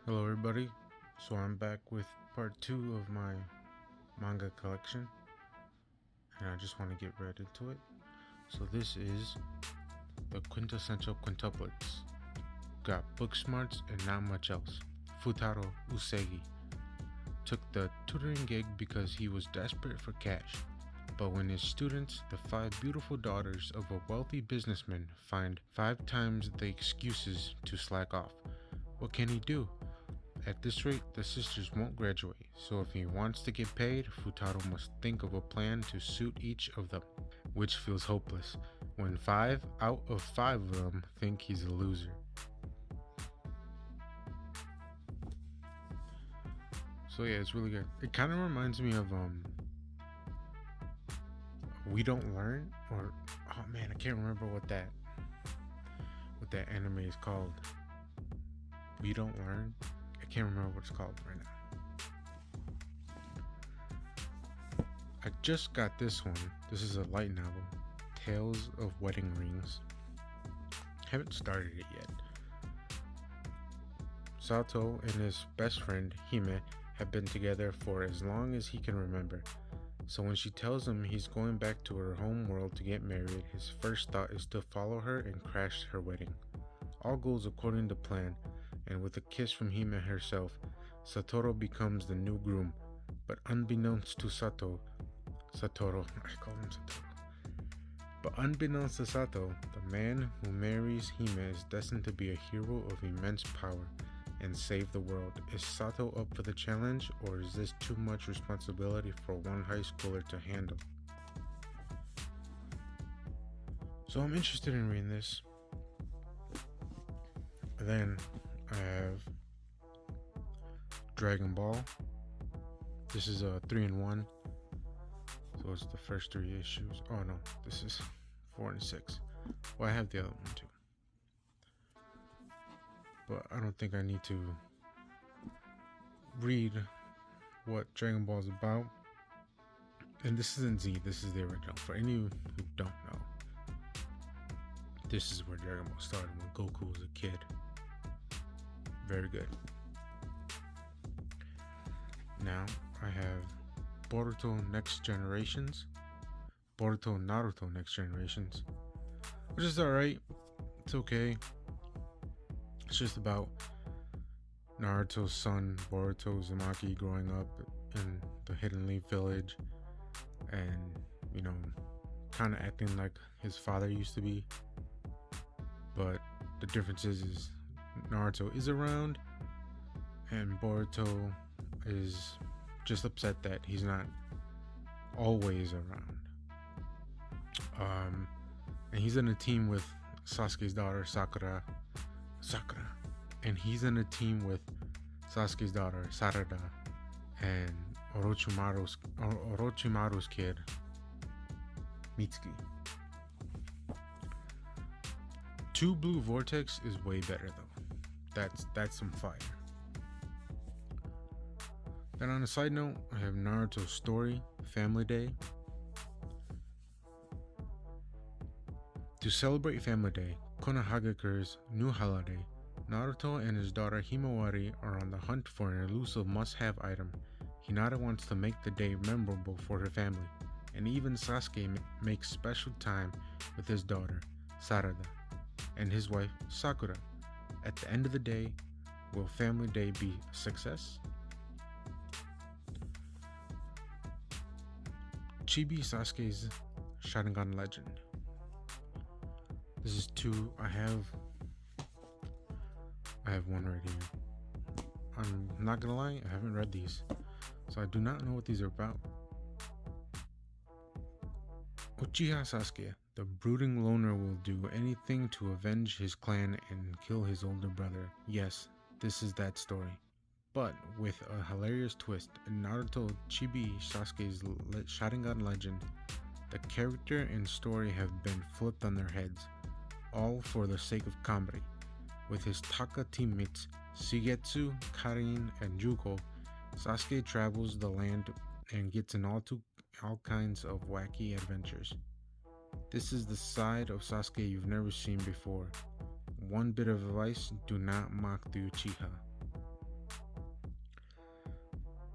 Hello, everybody. So I'm back with part two of my manga collection, and I just want to get right into it. So this is the quintessential quintuplets. Got book smarts and not much else. Futaro Usagi took the tutoring gig because he was desperate for cash. But when his students, the five beautiful daughters of a wealthy businessman, find five times the excuses to slack off, what can he do? At this rate, the sisters won't graduate, so if he wants to get paid, Futaro must think of a plan to suit each of them, which feels hopeless when 5 out of 5 of them think he's a loser. So yeah, it's really good. It kind of reminds me of We Don't Learn, or oh man, I can't remember what that anime is called. We Don't Learn. I can't remember what it's called right now. I just got this one. This is a light novel, Tales of Wedding Rings. Haven't started it yet. Sato and his best friend Hime have been together for as long as he can remember. So when she tells him he's going back to her home world to get married, his first thought is to follow her and crash her wedding. All goes according to plan, and with a kiss from Hime herself, Satoru becomes the new groom. But unbeknownst to Satoru, I call him Satoru. But unbeknownst to Sato, the man who marries Hime is destined to be a hero of immense power and save the world. Is Sato up for the challenge, or is this too much responsibility for one high schooler to handle? So I'm interested in reading this. Then I have Dragon Ball. This is a 3-in-1. So it's the first 3 issues. Oh no, this is 4 and 6. Well, I have the other one too. But I don't think I need to read what Dragon Ball is about. And this isn't Z, this is the original. For any who don't know, this is where Dragon Ball started, when Goku was a kid. Very good. Now I have Boruto Next Generations. Boruto Naruto Next Generations. Which is alright. It's okay. It's just about Naruto's son, Boruto Uzumaki, growing up in the Hidden Leaf Village and, kind of acting like his father used to be. But the difference is Naruto is around and Boruto is just upset that he's not always around. And he's in a team with Sasuke's daughter, Sakura. And he's in a team with Sasuke's daughter, Sarada, and Orochimaru's kid, Mitsuki. 2 Blue Vortex is way better though. That's some fire. Then on a side note, I have Naruto's story, Family Day. To celebrate Family Day, Konohagakure's new holiday, Naruto and his daughter Himawari are on the hunt for an elusive must-have item. Hinata wants to make the day memorable for her family, and even Sasuke makes special time with his daughter, Sarada, and his wife, Sakura. At the end of the day, will Family Day be a success? Chibi Sasuke's Sharingan Legend. This is 2. I have one right here. I'm not gonna lie, I haven't read these, so I do not know what these are about. Uchiha Sasuke, the brooding loner, will do anything to avenge his clan and kill his older brother. Yes, this is that story. But with a hilarious twist, in Naruto Chibi Sasuke's Sharingan Legend, the character and story have been flipped on their heads, all for the sake of comedy. With his Taka teammates Shigetsu, Karin, and Juko, Sasuke travels the land and gets in all kinds of wacky adventures. This is the side of Sasuke you've never seen before. One bit of advice, do not mock the Uchiha.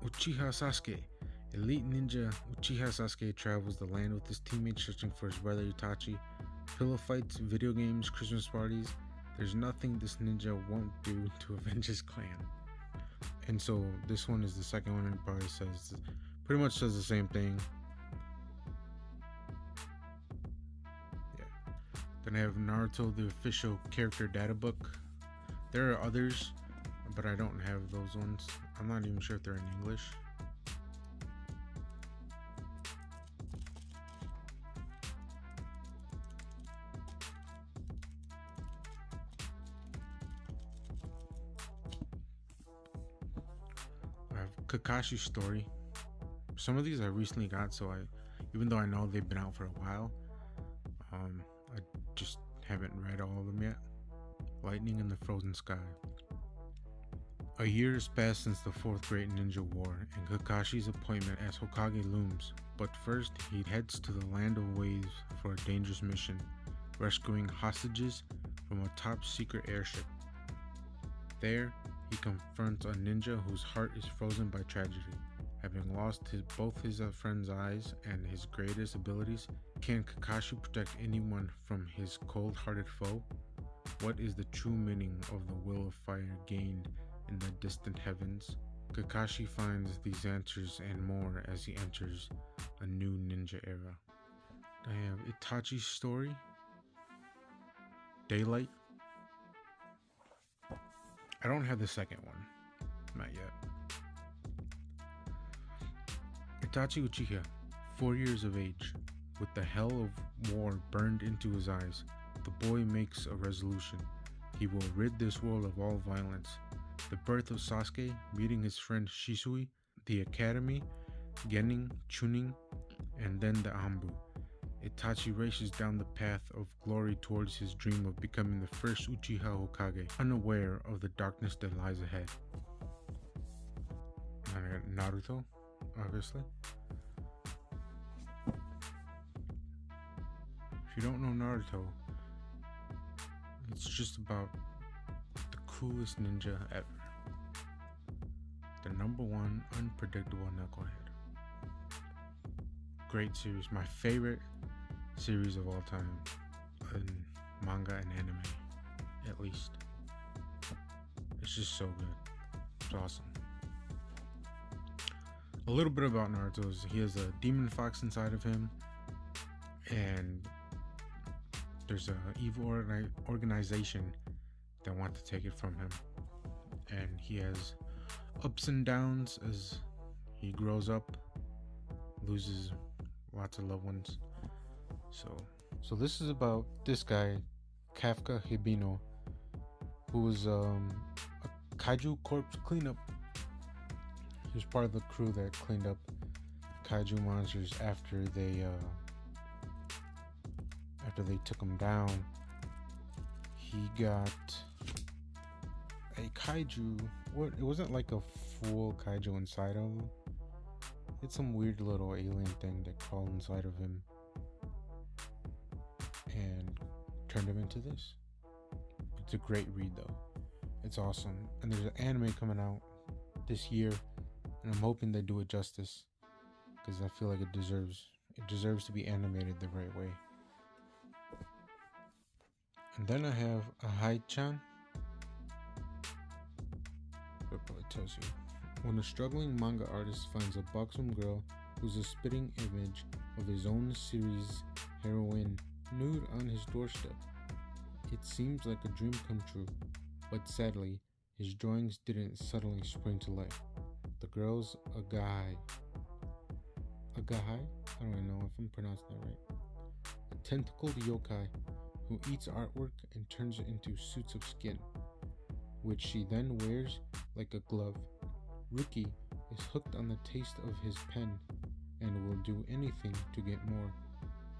Uchiha Sasuke. Elite ninja Uchiha Sasuke travels the land with his teammates searching for his brother Itachi. Pillow fights, video games, Christmas parties. There's nothing this ninja won't do to avenge his clan. And so this one is the second one, and it probably says, pretty much says the same thing. Yeah. Then I have Naruto, the official character data book. There are others, but I don't have those ones. I'm not even sure if they're in English. I have Kakashi's story. Some of these I recently got, so even though I know they've been out for a while, I just haven't read all of them yet. Lightning in the Frozen Sky. A year has passed since the Fourth Great Ninja War, and Kakashi's appointment as Hokage looms. But first, he heads to the Land of Waves for a dangerous mission, rescuing hostages from a top-secret airship. There, he confronts a ninja whose heart is frozen by tragedy. Having lost both his friend's eyes and his greatest abilities, can Kakashi protect anyone from his cold-hearted foe? What is the true meaning of the will of fire gained in the distant heavens? Kakashi finds these answers and more as he enters a new ninja era. I have Itachi's story, Daylight. I don't have the second one, not yet. Itachi Uchiha, 4 years of age, with the hell of war burned into his eyes, the boy makes a resolution. He will rid this world of all violence. The birth of Sasuke, meeting his friend Shisui, the academy, Genin, Chunin, and then the Anbu. Itachi races down the path of glory towards his dream of becoming the first Uchiha Hokage, unaware of the darkness that lies ahead. And I got Naruto, obviously. If you don't know Naruto, it's just about the coolest ninja ever. The #1 unpredictable knucklehead. Great series. My favorite series of all time in manga and anime, at least. It's just so good. It's awesome. A little bit about Naruto is he has a demon fox inside of him, and there's a evil organization that want to take it from him, and he has ups and downs as he grows up, loses lots of loved ones. So this is about this guy, Kafka Hibino, who was a kaiju corpse cleanup. He was part of the crew that cleaned up kaiju monsters after they took him down. He got a kaiju. It wasn't like a full kaiju inside of him. It's some weird little alien thing that crawled inside of him and turned him into this. It's a great read though. It's awesome. And there's an anime coming out this year, and I'm hoping they do it justice, because I feel like it deserves to be animated the right way. And then I have Ahai-chan. It probably tells you. When a struggling manga artist finds a buxom girl who's a spitting image of his own series heroine nude on his doorstep, it seems like a dream come true, but sadly, his drawings didn't suddenly spring to life. The girl's a guy. A guy? I don't even know if I'm pronouncing that right. A tentacled yokai who eats artwork and turns it into suits of skin, which she then wears like a glove. Riki is hooked on the taste of his pen and will do anything to get more.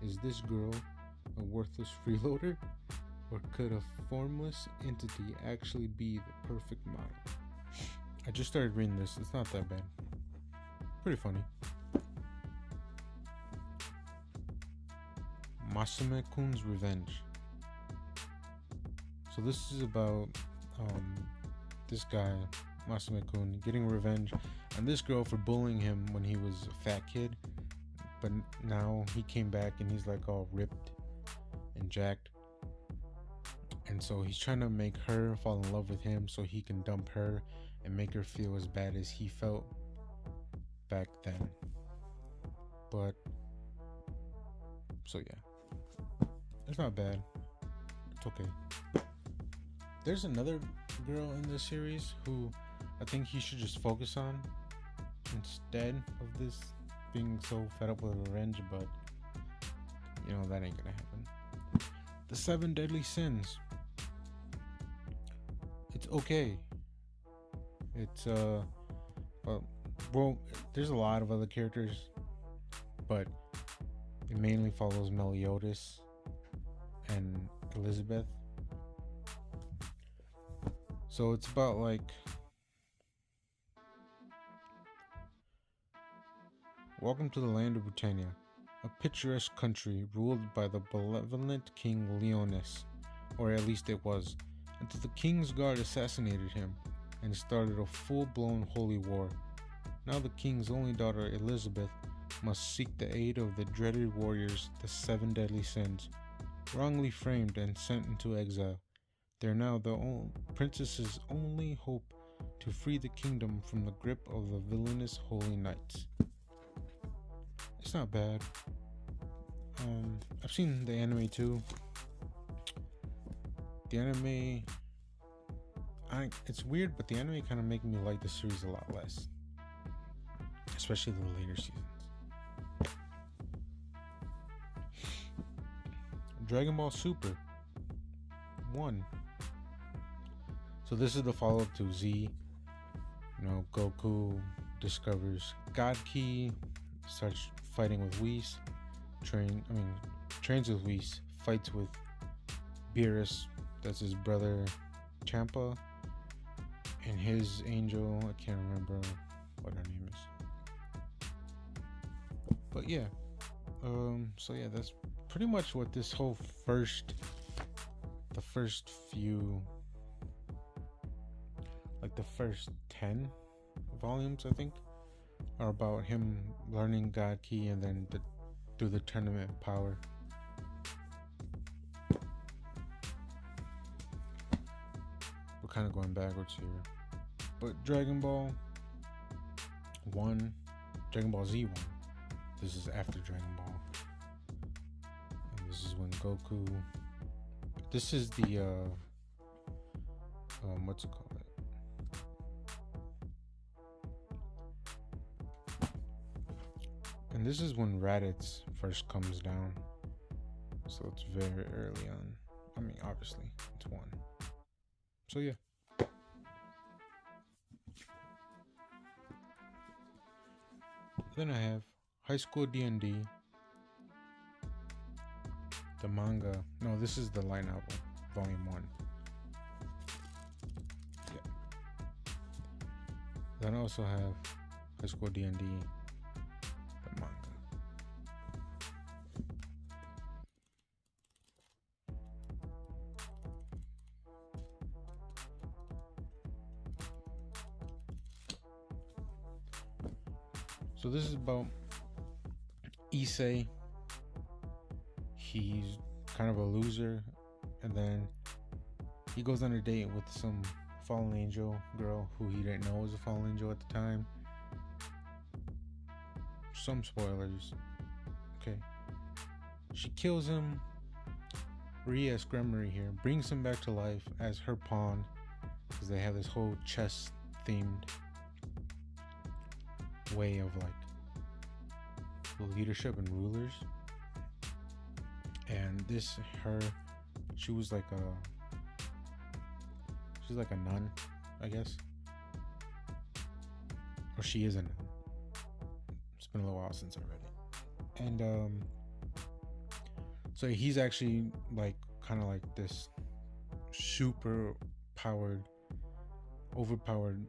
Is this girl a worthless freeloader? Or could a formless entity actually be the perfect model? I just started reading this. It's not that bad. Pretty funny. Masame-kun's Revenge. So this is about this guy, Masume-kun, getting revenge on this girl for bullying him when he was a fat kid. But now he came back and he's like all ripped and jacked. And so he's trying to make her fall in love with him so he can dump her and make her feel as bad as he felt back then. But so yeah, it's not bad. It's okay. There's another girl in this series who I think he should just focus on instead of this being so fed up with revenge, but you know that ain't gonna happen. The 7 Deadly Sins. It's okay. It's well, there's a lot of other characters, but it mainly follows Meliodas and Elizabeth. So it's about like welcome to the land of Britannia, a picturesque country ruled by the benevolent King Leonis, or at least it was, until the King's Guard assassinated him and started a full-blown holy war. Now the King's only daughter, Elizabeth, must seek the aid of the dreaded warriors, the 7 Deadly Sins. Wrongly framed and sent into exile, they're now the princess's only hope to free the kingdom from the grip of the villainous Holy Knights. It's not bad. I've seen the anime too. The anime, it's weird, but the anime kind of make me like the series a lot less, especially the later seasons. Dragon Ball Super 1. So this is the follow-up to Z. You know, Goku discovers God Ki, starts fighting with Whis, trains with Whis, fights with Beerus, that's his brother Champa, and his angel, I can't remember what her name is. But yeah, so yeah, that's pretty much what this whole the first few, like the first 10 volumes, I think, are about him learning God Ki and then through the tournament of power. We're kind of going backwards here. But Dragon Ball 1, Dragon Ball Z 1, this is after Dragon Ball. And this is when Goku, this is the, what's it called? And this is when Raditz first comes down. So it's very early on. I mean, obviously, it's 1. So yeah. Then I have High School D&D. The manga. No, this is the light novel, Volume 1. Yeah. Then I also have High School D&D. The manga. So this is about Issei. He's kind of a loser, and then he goes on a date with some fallen angel girl who he didn't know was a fallen angel at the time. Some spoilers. Okay. She kills him. Ria Scremery here brings him back to life as her pawn, because they have this whole chess themed way of like leadership and rulers. And she was like she's like a nun, I guess, or she is a nun. It's been a little while since I read it. And so he's actually like kind of like this super powered, overpowered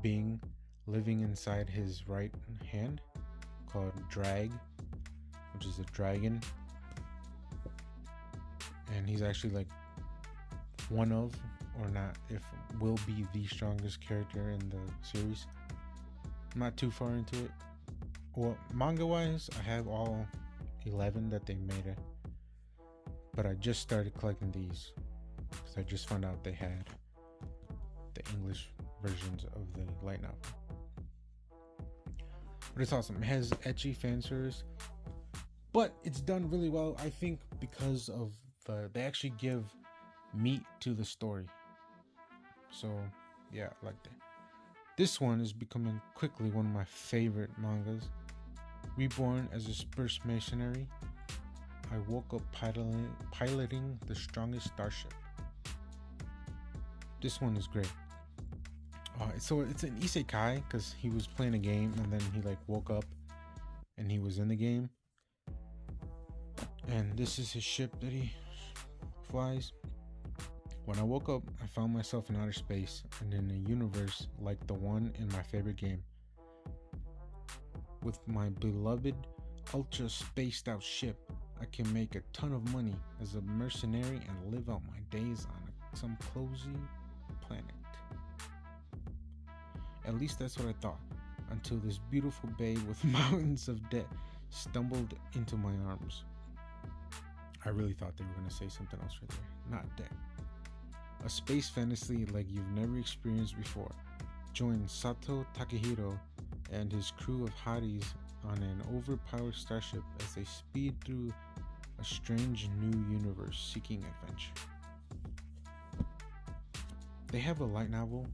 being living inside his right hand called Drag, which is a dragon. And he's actually like one of or not, if will be the strongest character in the series. I'm not too far into it. Well, manga wise, I have all 11 that they made it, but I just started collecting these because I just found out they had the English versions of the light novel. But it's awesome. It has ecchi fan service, but it's done really well, I think, because of they actually give meat to the story. So yeah, I like that. This one is becoming quickly one of my favorite mangas. Reborn as a space mercenary, I woke up piloting the strongest starship. This one is great. So it's an isekai because he was playing a game and then he like woke up and he was in the game. And this is his ship that he flies. When I woke up, I found myself in outer space and in a universe like the one in my favorite game. With my beloved, ultra spaced out ship, I can make a ton of money as a mercenary and live out my days on some cozy planet. At least that's what I thought, until this beautiful babe with mountains of debt stumbled into my arms. I really thought they were going to say something else right there. Not debt. A space fantasy like you've never experienced before. Join Sato Takehiro and his crew of hotties on an overpowered starship as they speed through a strange new universe seeking adventure. They have a light novel,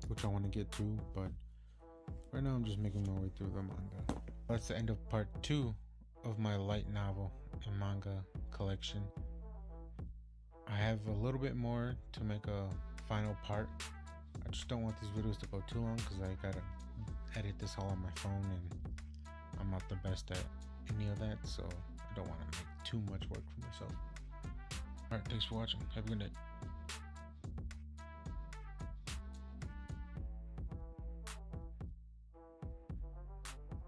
which I want to get to, but right now I'm just making my way through the manga. That's the end of part 2 of my light novel and manga collection. I have a little bit more to make a final part. I just don't want these videos to go too long because I gotta edit this all on my phone and I'm not the best at any of that, so I don't want to make too much work for myself. Alright, thanks for watching. Have a good night.